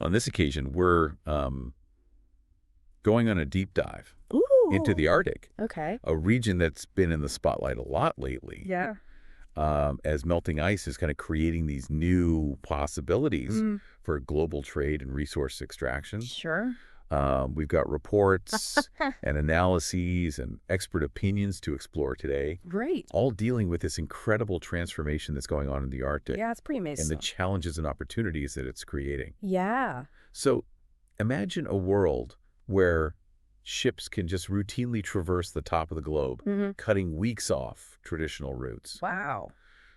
On this occasion, we're going on a deep dive into the Arctic, Okay. a region that's been in the spotlight a lot lately. Yeah. As melting ice is kind of creating these new possibilities for global trade and resource extraction. Sure. We've got reports and analyses and expert opinions to explore today, Great. all dealing with this incredible transformation that's going on in the Arctic Yeah, it's pretty and amazing. the challenges and opportunities that it's creating. Yeah. So imagine a world where ships can just routinely traverse the top of the globe, cutting weeks off traditional routes. Wow.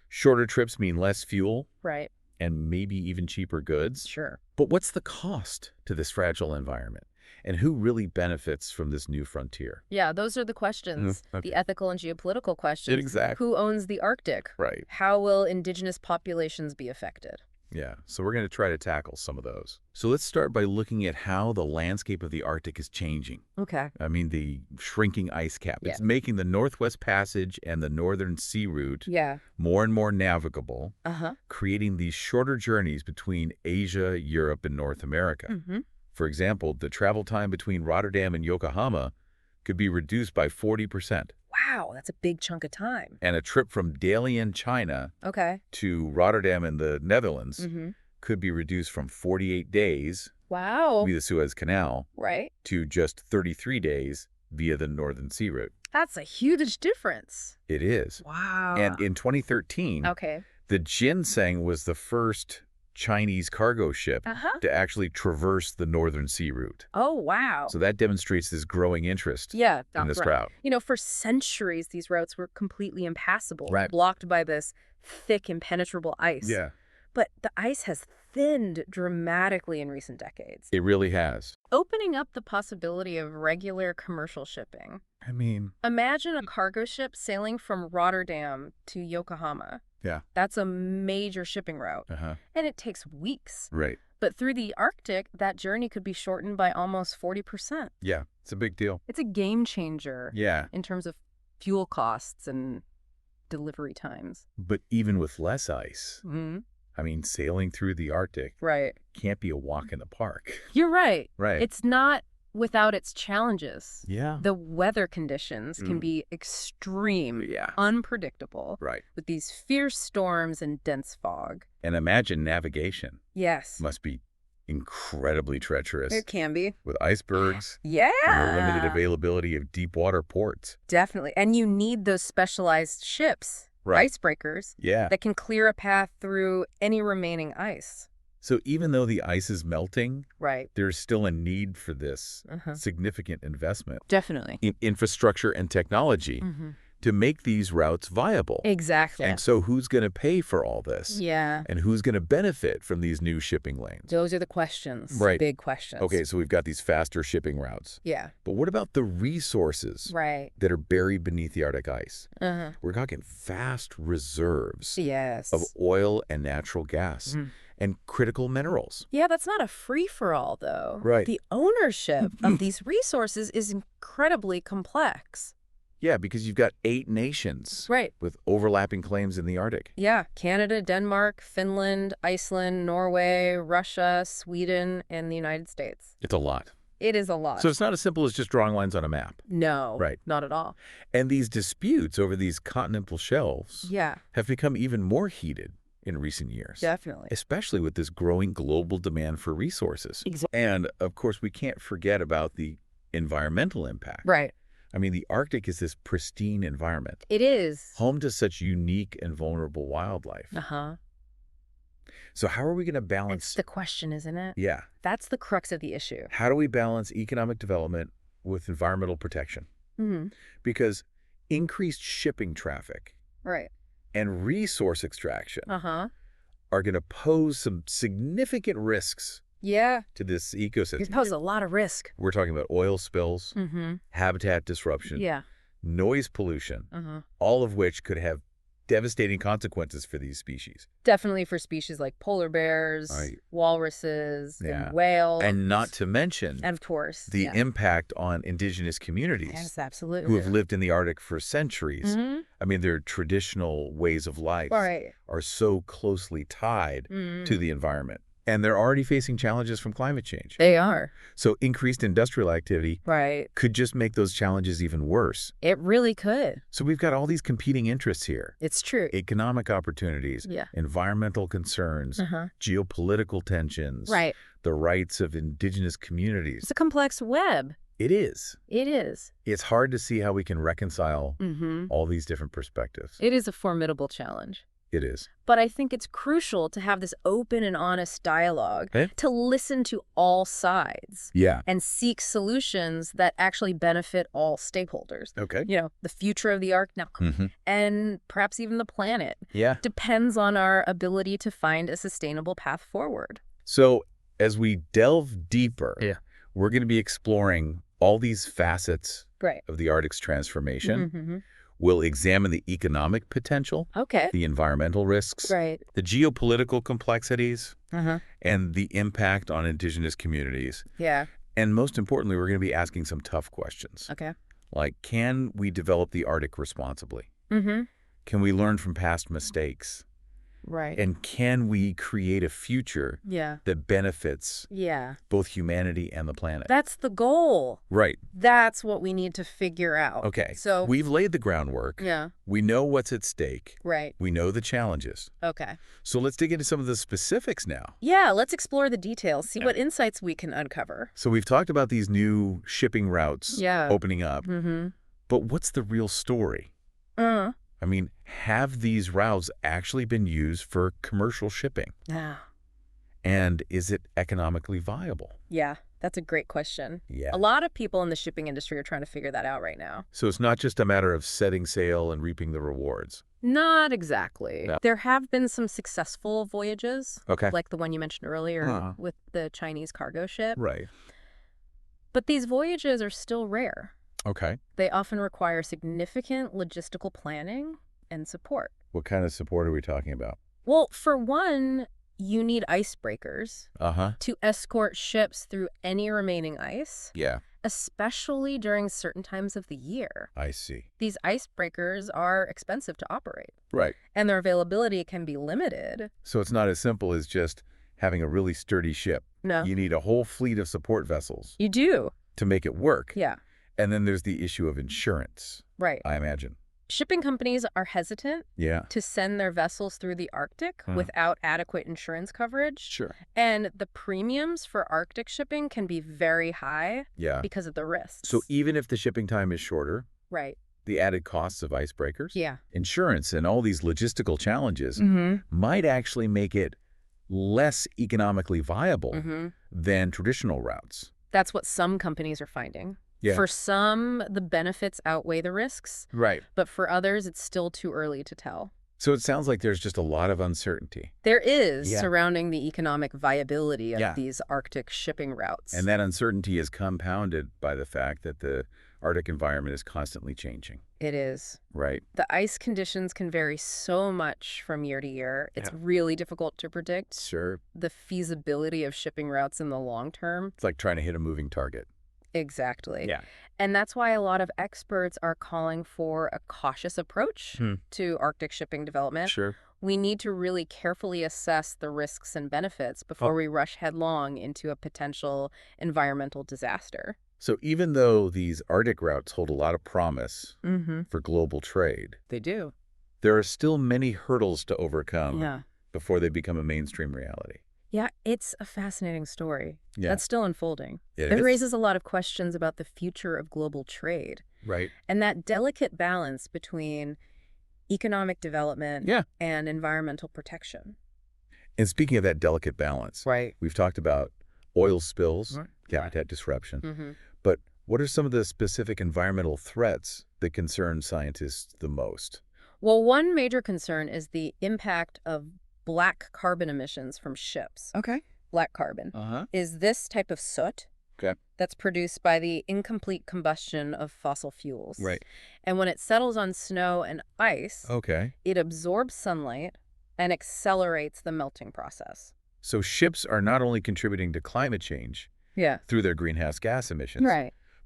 Shorter trips mean less fuel Right. and maybe even cheaper goods. Sure. But what's the cost to this fragile environment? And who really benefits from this new frontier? Yeah, those are the questions. Okay. The ethical and geopolitical questions. Exactly. Who owns the Arctic? Right. How will indigenous populations be affected? Yeah, so we're going to try to tackle some of those. So let's start by looking at how the landscape of the Arctic is changing. Okay. I mean, the shrinking ice cap. Yeah. It's making the Northwest Passage and the Northern Sea Route Yeah. more and more navigable, Uh-huh. creating these shorter journeys between Asia, Europe, and North America. Mm-hmm. For example, the travel time between Rotterdam and Yokohama could be reduced by 40%. Wow, that's a big chunk of time. And a trip from Dalian, China Okay. to Rotterdam in the Netherlands Mm-hmm. could be reduced from 48 days Wow. via the Suez Canal Right. to just 33 days via the Northern Sea Route. That's a huge difference. It is. Wow. And in 2013, Okay. the Ginseng was the first Chinese cargo ship Uh-huh. to actually traverse the Northern Sea Route. Oh, wow. So that demonstrates this growing interest Yeah. in this right. route. You know, for centuries, these routes were completely impassable, Right. blocked by this thick, impenetrable ice. But the ice has thinned dramatically in recent decades, It really has. opening up the possibility of regular commercial shipping. I mean, Imagine a cargo ship sailing from Rotterdam to Yokohama. yeah. That's a major shipping route, Uh-huh. and it takes weeks. Right. But through the Arctic, that journey could be shortened by almost 40%. Yeah. It's a big deal. It's a game changer Yeah. in terms of fuel costs and delivery times. But even with less ice, Mm-hmm. I mean, sailing through the Arctic Right. can't be a walk in the park. You're right. Right. It's not without its challenges. Yeah. The weather conditions can be extreme, Yeah. unpredictable, Right. with these fierce storms and dense fog. And imagine navigation Yes. must be incredibly treacherous It can be. with icebergs Yeah. and the limited availability of deep water ports. Definitely. And you need those specialized ships, Right. icebreakers, Yeah. that can clear a path through any remaining ice. So even though the ice is melting, Right. there's still a need for this Uh-huh. significant investment Definitely. in infrastructure and technology to make these routes viable. Exactly. And so who's going to pay for all this? Yeah. And who's going to benefit from these new shipping lanes? Those are the questions. Right. Big questions. Okay, so we've got these faster shipping routes. Yeah. But what about the resources Right. that are buried beneath the Arctic ice? Uh-huh. We're talking vast reserves Yes. of oil and natural gas and critical minerals. Yeah, that's not a free-for-all, though. Right. The ownership of these resources is incredibly complex. Yeah, because you've got 8 nations Right. with overlapping claims in the Arctic. Yeah. Canada, Denmark, Finland, Iceland, Norway, Russia, Sweden, and the United States. It's a lot. It is a lot. So it's not as simple as just drawing lines on a map. No. Right. Not at all. And these disputes over these continental shelves Yeah. have become even more heated in recent years. Definitely. Especially with this growing global demand for resources. Exactly. And, of course, we can't forget about the environmental impact. Right. I mean, the Arctic is this pristine environment, It is. home to such unique and vulnerable wildlife. Uh-huh. So how are we going to That's balance... the question, isn't it? Yeah. That's the crux of the issue. How do we balance economic development with environmental protection? Mm-hmm. Because increased shipping traffic Right. and resource extraction Uh-huh. are going to pose some significant risks Yeah. to this You ecosystem. pose a lot of risk. We're talking about oil spills, Mm-hmm. habitat disruption, Yeah. noise pollution, Uh-huh. all of which could have devastating consequences for these species. Definitely for species like polar bears, Right. walruses, Yeah. and whales. And not to mention And of course. the yeah. impact on indigenous communities Yes, absolutely. who have lived in the Arctic for centuries. Mm-hmm. I mean, their traditional ways of life Right. are so closely tied Mm-hmm. to the environment. And they're already facing challenges from climate change. They are. So increased industrial activity could just make those challenges even worse. It really could. So we've got all these competing interests here. It's true. Economic opportunities, environmental concerns, geopolitical tensions, the rights of indigenous communities. It's a complex web. It is. It is. It's hard to see how we can reconcile all these different perspectives. It is a formidable challenge. It is. But I think it's crucial to have this open and honest dialogue, to listen to all sides, and seek solutions that actually benefit all stakeholders. Okay. You know, the future of the Ark now, and perhaps even the planet, depends on our ability to find a sustainable path forward. So as we delve deeper, we're going to be exploring all these facets of the Arctic's transformation. We'll examine the economic potential, the environmental risks, the geopolitical complexities, and the impact on indigenous communities. And most importantly, we're going to be asking some tough questions. Like, can we develop the Arctic responsibly? Can we learn from past mistakes? And can we create a future that benefits both humanity and the planet? That's the goal. That's what we need to figure out. Okay. So we've laid the groundwork. We know what's at stake. We know the challenges. So let's dig into some of the specifics now. Let's explore the details, see what insights we can uncover. So we've talked about these new shipping routes opening up. But what's the real story? I mean, have these routes actually been used for commercial shipping? And is it economically viable? That's a great question. A lot of people in the shipping industry are trying to figure that out right now. So it's not just a matter of setting sail and reaping the rewards? Not exactly. There have been some successful voyages, like the one you mentioned earlier with the Chinese cargo ship. But these voyages are still rare. They often require significant logistical planning and support. What kind of support are we talking about? Well, for one, you need icebreakers to escort ships through any remaining ice, especially during certain times of the year. I see. These icebreakers are expensive to operate. And their availability can be limited. So it's not as simple as just having a really sturdy ship. No. You need a whole fleet of support vessels. You do. To make it work. And then there's the issue of insurance. I imagine. Shipping companies are hesitant to send their vessels through the Arctic without adequate insurance coverage. And the premiums for Arctic shipping can be very high because of the risks. So even if the shipping time is shorter, the added costs of icebreakers, insurance, and all these logistical challenges might actually make it less economically viable than traditional routes. That's what some companies are finding. For some, the benefits outweigh the risks. But for others, it's still too early to tell. So it sounds like there's just a lot of uncertainty. There is surrounding the economic viability of these Arctic shipping routes. And that uncertainty is compounded by the fact that the Arctic environment is constantly changing. It is. The ice conditions can vary so much from year to year. It's really difficult to predict the feasibility of shipping routes in the long term. It's like trying to hit a moving target. Exactly. And that's why a lot of experts are calling for a cautious approach to Arctic shipping development. We need to really carefully assess the risks and benefits before we rush headlong into a potential environmental disaster. So even though these Arctic routes hold a lot of promise for global trade, they do. There are still many hurdles to overcome before they become a mainstream reality. It's a fascinating story. That's still unfolding. It raises a lot of questions about the future of global trade. And that delicate balance between economic development and environmental protection. And speaking of that delicate balance, we've talked about oil spills, habitat disruption. But what are some of the specific environmental threats that concern scientists the most? Well, one major concern is the impact of black carbon emissions from ships. Black carbon is this type of soot that's produced by the incomplete combustion of fossil fuels. And when it settles on snow and ice, it absorbs sunlight and accelerates the melting process. So ships are not only contributing to climate change through their greenhouse gas emissions,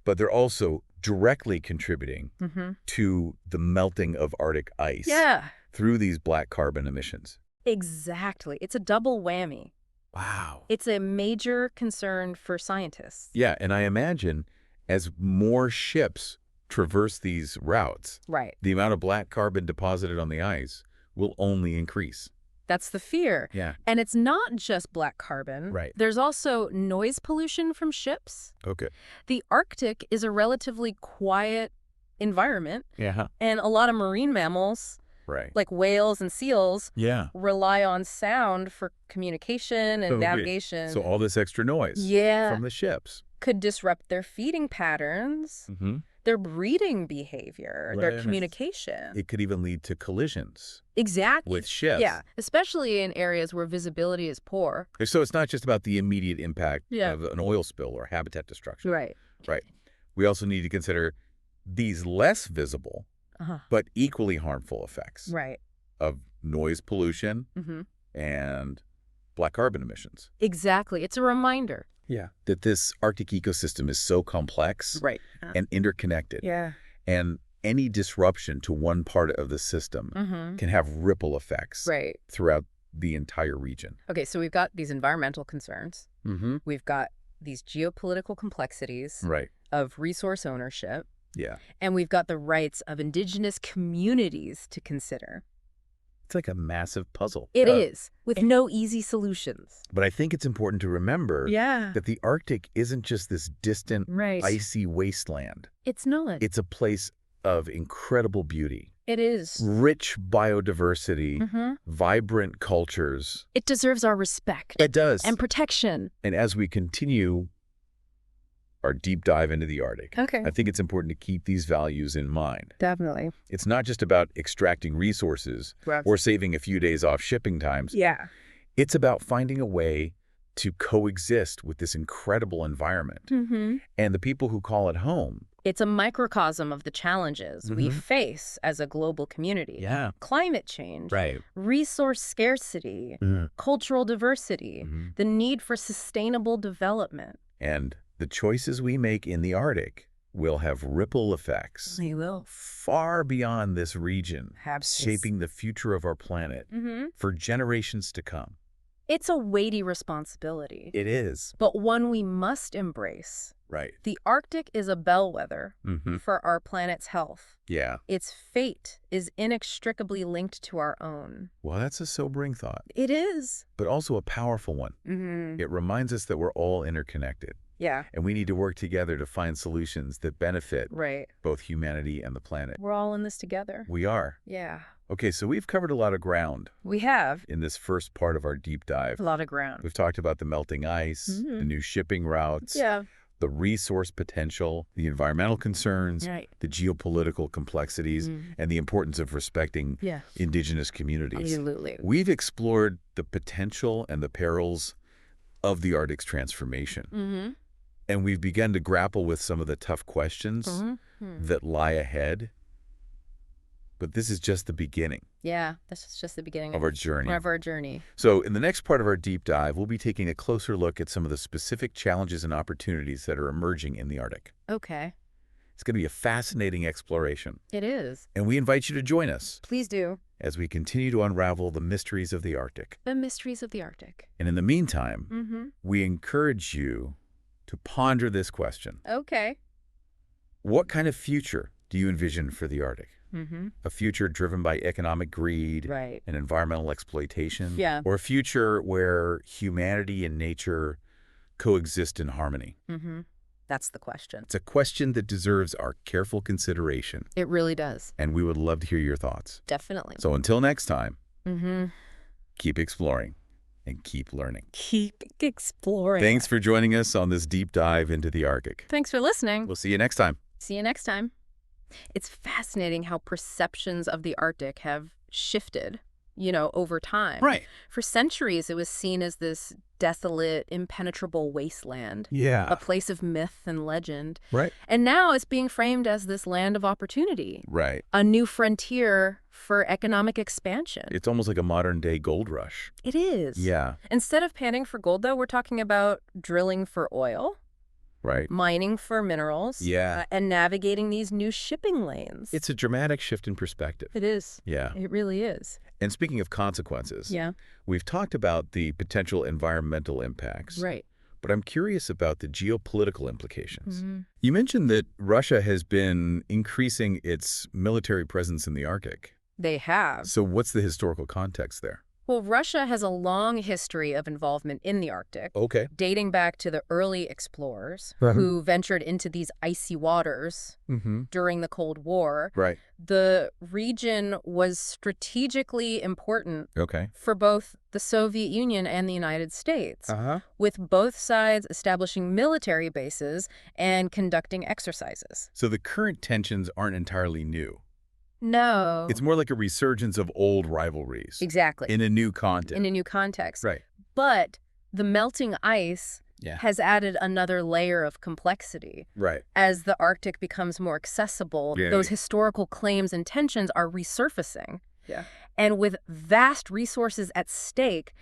but they're also directly contributing to the melting of Arctic ice through these black carbon emissions. Exactly. It's a double whammy. Wow. It's a major concern for scientists. Yeah, and I imagine as more ships traverse these routes, the amount of black carbon deposited on the ice will only increase. That's the fear. Yeah. And it's not just black carbon. Right. There's also noise pollution from ships. Okay. The Arctic is a relatively quiet environment. Yeah. And a lot of marine mammals, like whales and seals, rely on sound for communication and navigation. So all this extra noise from the ships could disrupt their feeding patterns, their breeding behavior, their communication. It could even lead to collisions. Exactly. With ships. Yeah, especially in areas where visibility is poor. So it's not just about the immediate impact of an oil spill or habitat destruction. Right. We also need to consider these less visible but equally harmful effects of noise pollution and black carbon emissions. Exactly. It's a reminder. That this Arctic ecosystem is so complex and interconnected. And any disruption to one part of the system can have ripple effects throughout the entire region. Okay, so we've got these environmental concerns. We've got these geopolitical complexities of resource ownership. And we've got the rights of indigenous communities to consider. It's like a massive puzzle. It is, with no easy solutions. But I think it's important to remember that the Arctic isn't just this distant, icy wasteland. It's not. It's a place of incredible beauty. It is. Rich biodiversity, vibrant cultures. It deserves our respect. It does. And protection. And as we continue our deep dive into the Arctic, I think it's important to keep these values in mind. Definitely. It's not just about extracting resources or saving a few days off shipping times. It's about finding a way to coexist with this incredible environment and the people who call it home. It's a microcosm of the challenges we face as a global community. Climate change, resource scarcity, cultural diversity, the need for sustainable development. And the choices we make in the Arctic will have ripple effects. They will. Far beyond this region, shaping the future of our planet for generations to come. It's a weighty responsibility. It is. But one we must embrace. The Arctic is a bellwether for our planet's health. Its fate is inextricably linked to our own. Well, that's a sobering thought. It is. But also a powerful one. It reminds us that we're all interconnected. And we need to work together to find solutions that benefit both humanity and the planet. We're all in this together. We are. Okay, so we've covered a lot of ground. We have. In this first part of our deep dive. A lot of ground. We've talked about the melting ice, the new shipping routes, the resource potential, the environmental concerns, the geopolitical complexities, and the importance of respecting indigenous communities. Absolutely. We've explored the potential and the perils of the Arctic's transformation. And we've begun to grapple with some of the tough questions that lie ahead. But this is just the beginning. This is just the beginning of our journey. So in the next part of our deep dive, we'll be taking a closer look at some of the specific challenges and opportunities that are emerging in the Arctic. It's going to be a fascinating exploration. It is. And we invite you to join us. Please do. As we continue to unravel the mysteries of the Arctic. The mysteries of the Arctic. And in the meantime, we encourage you to ponder this question. What kind of future do you envision for the Arctic? A future driven by economic greed and environmental exploitation? Or a future where humanity and nature coexist in harmony? That's the question. It's a question that deserves our careful consideration. It really does. And we would love to hear your thoughts. Definitely. So until next time, keep exploring and keep learning. Keep exploring. Thanks for joining us on this deep dive into the Arctic. Thanks for listening. We'll see you next time. See you next time. It's fascinating how perceptions of the Arctic have shifted, over time. For centuries, it was seen as this desolate, impenetrable wasteland. A place of myth and legend. And now it's being framed as this land of opportunity. A new frontier for economic expansion. It's almost like a modern-day gold rush. It is. Instead of panning for gold, though, we're talking about drilling for oil. Right. mining for minerals, and navigating these new shipping lanes. It's a dramatic shift in perspective. It is. Yeah. It really is. And speaking of consequences, we've talked about the potential environmental impacts. Right. But I'm curious about the geopolitical implications. You mentioned that Russia has been increasing its military presence in the Arctic. They have. So what's the historical context there? Well, Russia has a long history of involvement in the Arctic, dating back to the early explorers who ventured into these icy waters during the Cold War. Right. The region was strategically important for both the Soviet Union and the United States, with both sides establishing military bases and conducting exercises. So the current tensions aren't entirely new. No. It's more like a resurgence of old rivalries. Exactly. In a new context. In a new context. Right. But the melting ice has added another layer of complexity. Right. As the Arctic becomes more accessible, those historical claims and tensions are resurfacing. Yeah. And with vast resources at stake,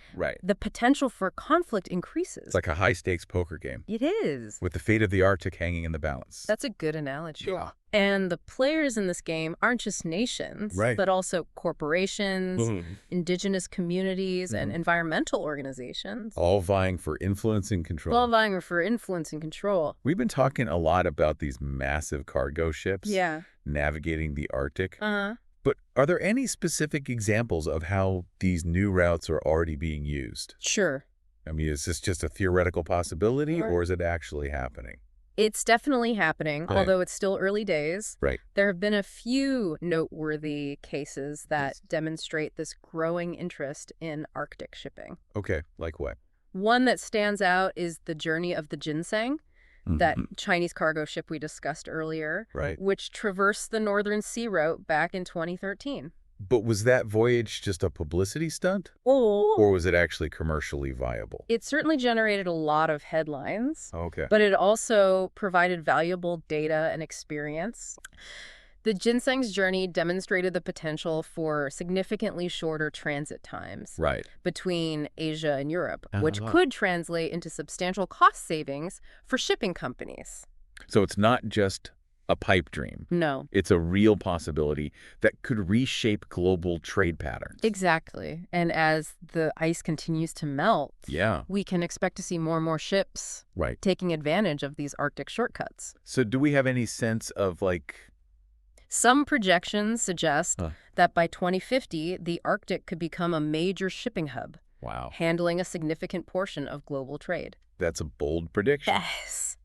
the potential for conflict increases. It's like a high-stakes poker game. It is. With the fate of the Arctic hanging in the balance. That's a good analogy. Yeah. And the players in this game aren't just nations, but also corporations, indigenous communities, and environmental organizations. All vying for influence and control. All vying for influence and control. We've been talking a lot about these massive cargo ships navigating the Arctic. But are there any specific examples of how these new routes are already being used? Sure. I mean, is this just a theoretical possibility, or is it actually happening? It's definitely happening, although it's still early days. Right. There have been a few noteworthy cases that demonstrate this growing interest in Arctic shipping. Okay, like what? One that stands out is the journey of the Ginseng, that Chinese cargo ship we discussed earlier, which traversed the Northern Sea Route back in 2013. But was that voyage just a publicity stunt? Or was it actually commercially viable? It certainly generated a lot of headlines. Okay. But it also provided valuable data and experience. The Ginseng's journey demonstrated the potential for significantly shorter transit times between Asia and Europe, which could translate into substantial cost savings for shipping companies. So it's not just a pipe dream. No. It's a real possibility that could reshape global trade patterns. Exactly. And as the ice continues to melt, we can expect to see more and more ships taking advantage of these Arctic shortcuts. So do we have any sense of, like... Some projections suggest that by 2050, the Arctic could become a major shipping hub. Wow. Handling a significant portion of global trade. That's a bold prediction. Yes.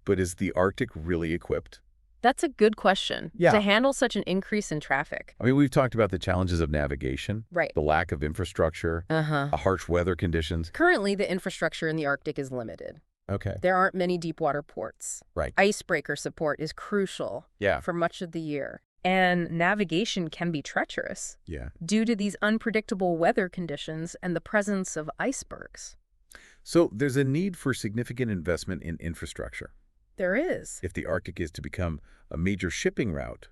But is the Arctic really equipped? That's a good question. To handle such an increase in traffic. I mean, we've talked about the challenges of navigation. The lack of infrastructure. Harsh weather conditions. Currently, the infrastructure in the Arctic is limited. Okay. There aren't many deep-water ports. Icebreaker support is crucial for much of the year. And navigation can be treacherous due to these unpredictable weather conditions and the presence of icebergs. So there's a need for significant investment in infrastructure. There is. If the Arctic is to become a major shipping route.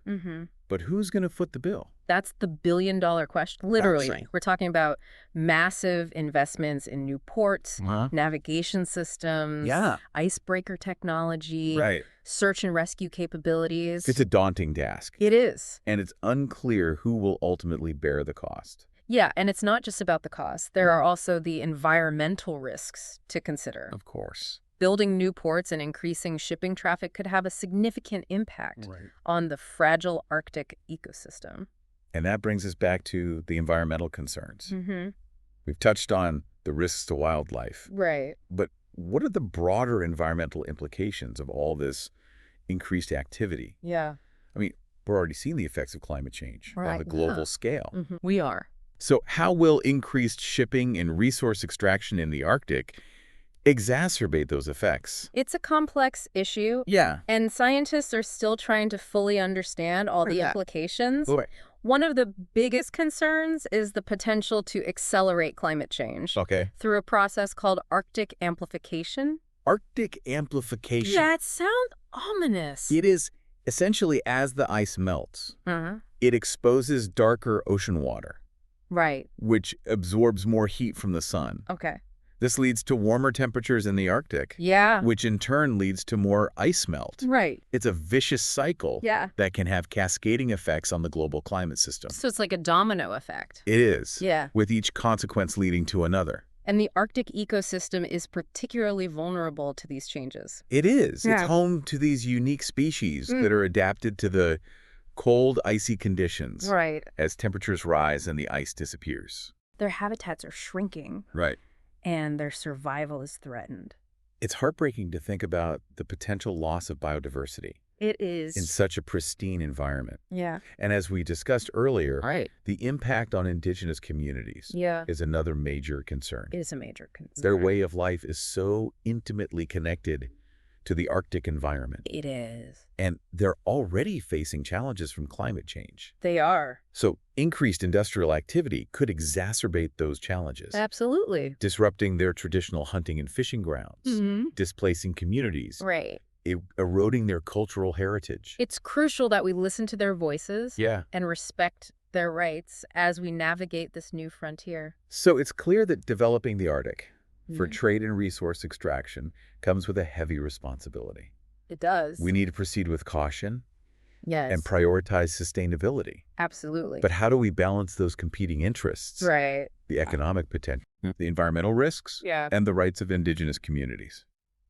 But who's going to foot the bill? That's the billion-dollar question. Literally, we're talking about massive investments in new ports, navigation systems, icebreaker technology, search and rescue capabilities. It's a daunting task. It is. And it's unclear who will ultimately bear the cost. Yeah, and it's not just about the cost. There are also the environmental risks to consider. Of course. Building new ports and increasing shipping traffic could have a significant impact on the fragile Arctic ecosystem. And that brings us back to the environmental concerns. We've touched on the risks to wildlife. But what are the broader environmental implications of all this increased activity? I mean, we're already seeing the effects of climate change on a global scale. We are. So how will increased shipping and resource extraction in the Arctic exacerbate those effects? It's a complex issue. And scientists are still trying to fully understand all the implications. One of the biggest concerns is the potential to accelerate climate change through a process called Arctic amplification. Arctic amplification? That sounds ominous. It is essentially as the ice melts, it exposes darker ocean water. Which absorbs more heat from the sun. This leads to warmer temperatures in the Arctic. Yeah. Which in turn leads to more ice melt. Right. It's a vicious cycle that can have cascading effects on the global climate system. So it's like a domino effect. It is. Yeah. With each consequence leading to another. And the Arctic ecosystem is particularly vulnerable to these changes. It is. Yeah. It's home to these unique species that are adapted to the cold, icy conditions. Right. As temperatures rise and the ice disappears. Their habitats are shrinking. Right. And their survival is threatened. It's heartbreaking to think about the potential loss of biodiversity. It is. In such a pristine environment. Yeah. And as we discussed earlier, the impact on indigenous communities is another major concern. It is a major concern. Their way of life is so intimately connected to the Arctic environment. It is. And they're already facing challenges from climate change. They are. So increased industrial activity could exacerbate those challenges. Absolutely. Disrupting their traditional hunting and fishing grounds, displacing communities. Right. Eroding their cultural heritage. It's crucial that we listen to their voices and respect their rights as we navigate this new frontier. So it's clear that developing the Arctic for trade and resource extraction comes with a heavy responsibility. It does. We need to proceed with caution and prioritize sustainability. Absolutely. But how do we balance those competing interests? Right. The economic potential, the environmental risks, and the rights of indigenous communities.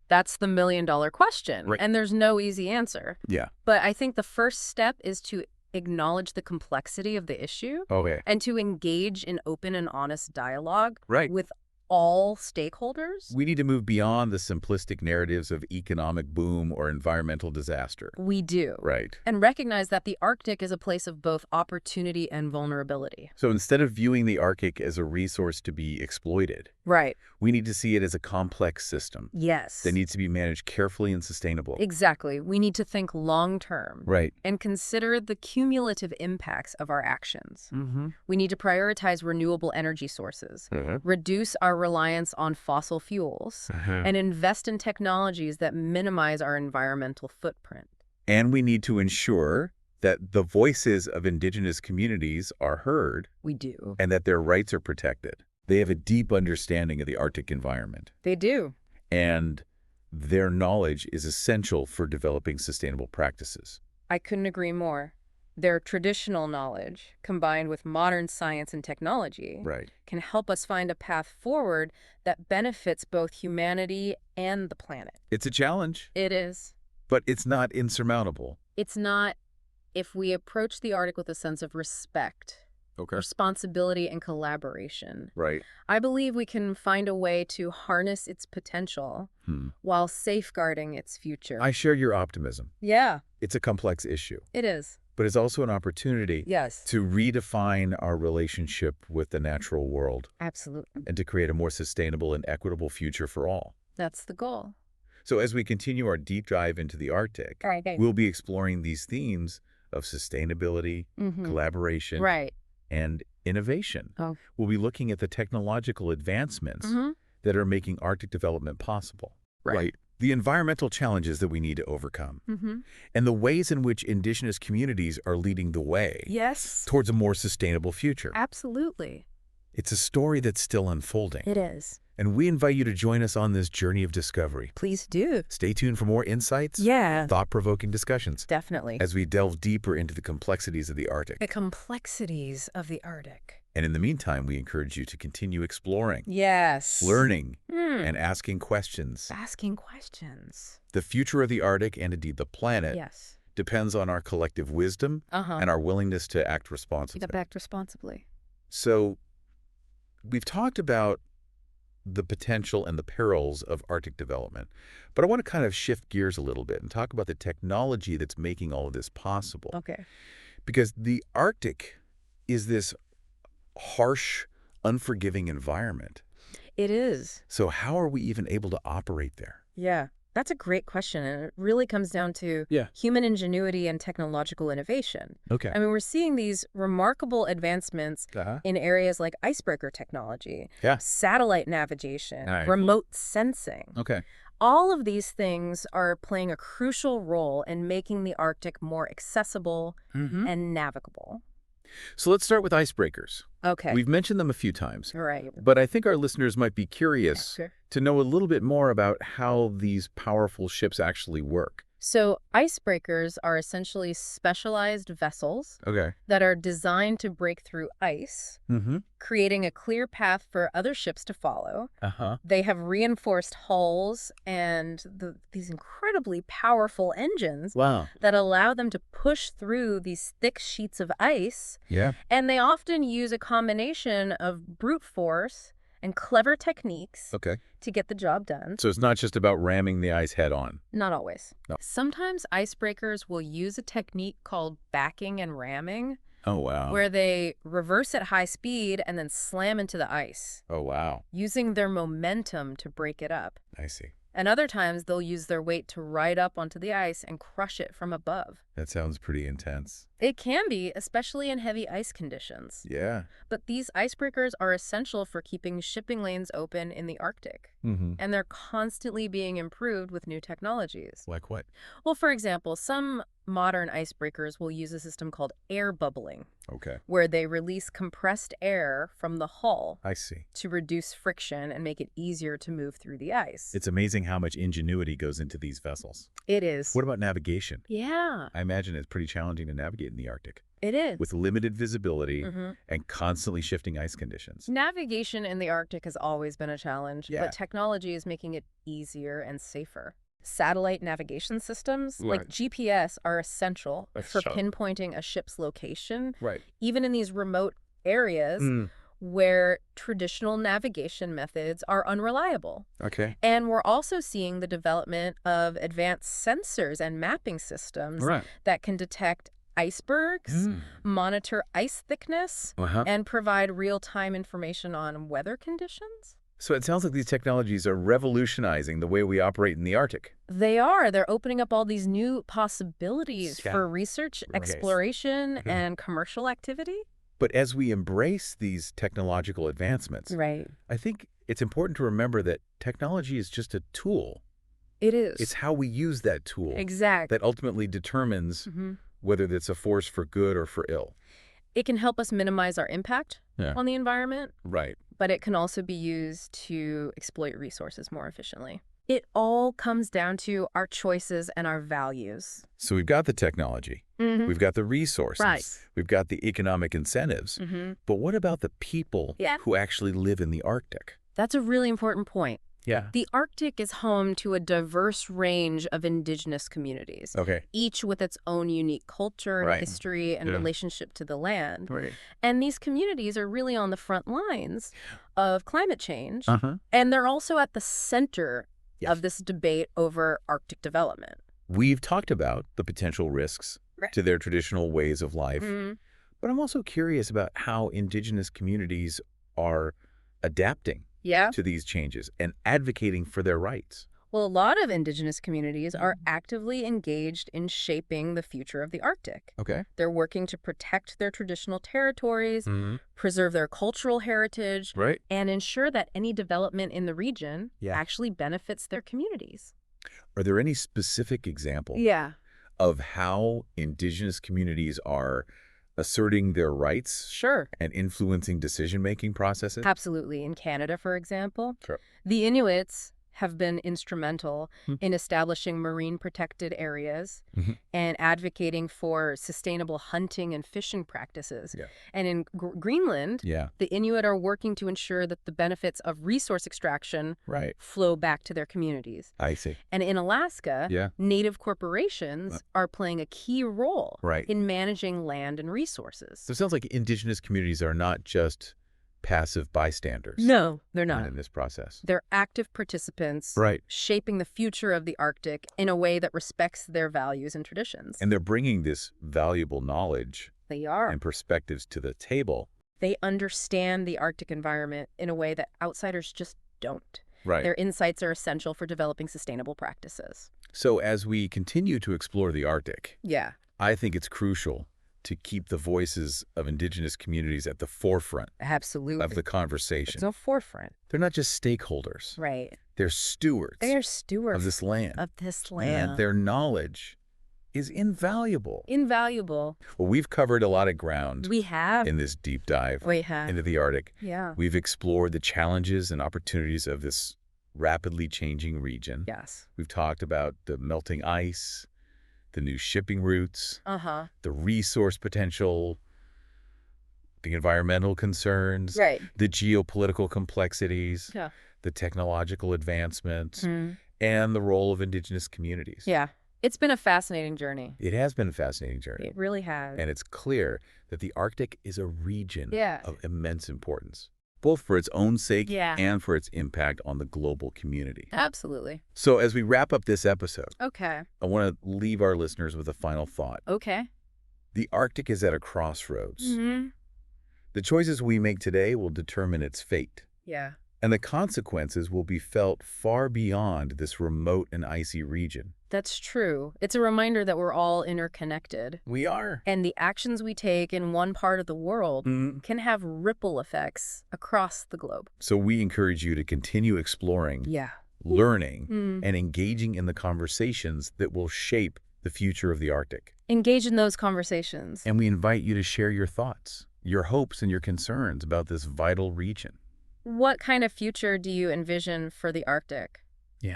That's the million-dollar question, right. And there's no easy answer. Yeah. But I think the first step is to acknowledge the complexity of the issue and to engage in open and honest dialogue with all stakeholders. We need to move beyond the simplistic narratives of economic boom or environmental disaster. We do. Right. And recognize that the Arctic is a place of both opportunity and vulnerability. So instead of viewing the Arctic as a resource to be exploited, we need to see it as a complex system. Yes. That needs to be managed carefully and sustainable. Exactly. We need to think long-term. Right. And consider the cumulative impacts of our actions. We need to prioritize renewable energy sources, reduce our reliance on fossil fuels, and invest in technologies that minimize our environmental footprint. And we need to ensure that the voices of indigenous communities are heard. We do. And that their rights are protected. They have a deep understanding of the Arctic environment. They do. And their knowledge is essential for developing sustainable practices. I couldn't agree more. Their traditional knowledge, combined with modern science and technology, can help us find a path forward that benefits both humanity and the planet. It's a challenge. It is. But it's not insurmountable. It's not if we approach the Arctic with a sense of respect, responsibility, and collaboration. Right. I believe we can find a way to harness its potential while safeguarding its future. I share your optimism. Yeah. It's a complex issue. It is. But it's also an opportunity to redefine our relationship with the natural world. Absolutely. And to create a more sustainable and equitable future for all. That's the goal. So as we continue our deep dive into the Arctic, we'll be exploring these themes of sustainability, collaboration, and innovation. We'll be looking at the technological advancements that are making Arctic development possible. Right. The environmental challenges that we need to overcome. And the ways in which indigenous communities are leading the way towards a more sustainable future. Absolutely. It's a story that's still unfolding. It is. And we invite you to join us on this journey of discovery. Please do. Stay tuned for more insights, thought-provoking discussions. Definitely. As we delve deeper into the complexities of the Arctic. The complexities of the Arctic. And in the meantime, we encourage you to continue exploring. Yes. Learning and asking questions. Asking questions. The future of the Arctic, and indeed the planet, depends on our collective wisdom and our willingness to act responsibly. Act responsibly. So we've talked about the potential and the perils of Arctic development. But I want to kind of shift gears a little bit and talk about the technology that's making all of this possible. Okay. Because the Arctic is this harsh, unforgiving environment. It is. So how are we even able to operate there? Yeah, that's a great question. And it really comes down to human ingenuity and technological innovation. Okay. I mean, we're seeing these remarkable advancements in areas like icebreaker technology, satellite navigation, remote sensing. Okay. All of these things are playing a crucial role in making the Arctic more accessible and navigable. So let's start with icebreakers. Okay. We've mentioned them a few times. Right. But I think our listeners might be curious to know a little bit more about how these powerful ships actually work. So icebreakers are essentially specialized vessels that are designed to break through ice, creating a clear path for other ships to follow. They have reinforced hulls and these incredibly powerful engines that allow them to push through these thick sheets of ice. And they often use a combination of brute force and clever techniques to get the job done. So it's not just about ramming the ice head on. Not always. No. Sometimes icebreakers will use a technique called backing and ramming. Oh, wow. Where they reverse at high speed and then slam into the ice. Oh, wow. Using their momentum to break it up. I see. And other times they'll use their weight to ride up onto the ice and crush it from above. That sounds pretty intense. It can be, especially in heavy ice conditions. Yeah. But these icebreakers are essential for keeping shipping lanes open in the Arctic. And they're constantly being improved with new technologies. Like what? Well, for example, some modern icebreakers will use a system called air bubbling. Where they release compressed air from the hull. I see. To reduce friction and make it easier to move through the ice. It's amazing how much ingenuity goes into these vessels. It is. What about navigation? Yeah. I imagine it's pretty challenging to navigate in the Arctic. It is. With limited visibility and constantly shifting ice conditions. Navigation in the Arctic has always been a challenge, but technology is making it easier and safer. Satellite navigation systems, like GPS, are essential for pinpointing a ship's location, even in these remote areas where traditional navigation methods are unreliable. And we're also seeing the development of advanced sensors and mapping systems that can detect icebergs, monitor ice thickness, and provide real-time information on weather conditions. So it sounds like these technologies are revolutionizing the way we operate in the Arctic. They are. They're opening up all these new possibilities for research, exploration, and commercial activity. But as we embrace these technological advancements, I think it's important to remember that technology is just a tool. It is. It's how we use that tool that ultimately determines whether it's a force for good or for ill. It can help us minimize our impact on the environment. But it can also be used to exploit resources more efficiently. It all comes down to our choices and our values. So we've got the technology. We've got the resources. We've got the economic incentives. But what about the people who actually live in the Arctic? That's a really important point. The Arctic is home to a diverse range of indigenous communities, each with its own unique culture, history, and relationship to the land. And these communities are really on the front lines of climate change, and they're also at the center of this debate over Arctic development. We've talked about the potential risks to their traditional ways of life, but I'm also curious about how indigenous communities are adapting to these changes and advocating for their rights. Well, a lot of indigenous communities are actively engaged in shaping the future of the Arctic. They're working to protect their traditional territories, preserve their cultural heritage, and ensure that any development in the region actually benefits their communities. Are there any specific examples of how indigenous communities are asserting their rights and influencing decision-making processes? Absolutely. In Canada, for example, the Inuits have been instrumental in establishing marine protected areas and advocating for sustainable hunting and fishing practices. And in Greenland, the Inuit are working to ensure that the benefits of resource extraction flow back to their communities. I see. And in Alaska, native corporations are playing a key role in managing land and resources. So it sounds like indigenous communities are not just passive bystanders. No, they're not. In this process. They're active participants shaping the future of the Arctic in a way that respects their values and traditions. And they're bringing this valuable knowledge and perspectives to the table. They understand the Arctic environment in a way that outsiders just don't. Their insights are essential for developing sustainable practices. So as we continue to explore the Arctic, I think it's crucial to keep the voices of indigenous communities at the forefront of the conversation. It's a forefront. They're not just stakeholders. They're stewards. They are stewards of this land. And their knowledge is invaluable. Invaluable. Well, we've covered a lot of ground. We have. In this deep dive We have. into the Arctic. Yeah. We've explored the challenges and opportunities of this rapidly changing region. Yes. We've talked about the melting ice, the new shipping routes, the resource potential, the environmental concerns, the geopolitical complexities, the technological advancements, and the role of indigenous communities. Yeah. It's been a fascinating journey. It has been a fascinating journey. It really has. And it's clear that the Arctic is a region of immense importance, both for its own sake and for its impact on the global community. Absolutely. So as we wrap up this episode, I want to leave our listeners with a final thought. The Arctic is at a crossroads. The choices we make today will determine its fate. And the consequences will be felt far beyond this remote and icy region. That's true. It's a reminder that we're all interconnected. We are. And the actions we take in one part of the world can have ripple effects across the globe. So we encourage you to continue exploring, learning, and engaging in the conversations that will shape the future of the Arctic. Engage in those conversations. And we invite you to share your thoughts, your hopes, and your concerns about this vital region. What kind of future do you envision for the Arctic?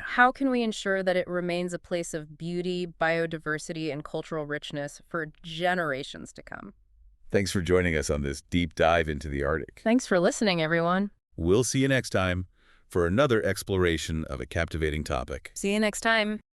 How can we ensure that it remains a place of beauty, biodiversity, and cultural richness for generations to come? Thanks for joining us on this deep dive into the Arctic. Thanks for listening, everyone. We'll see you next time for another exploration of a captivating topic. See you next time.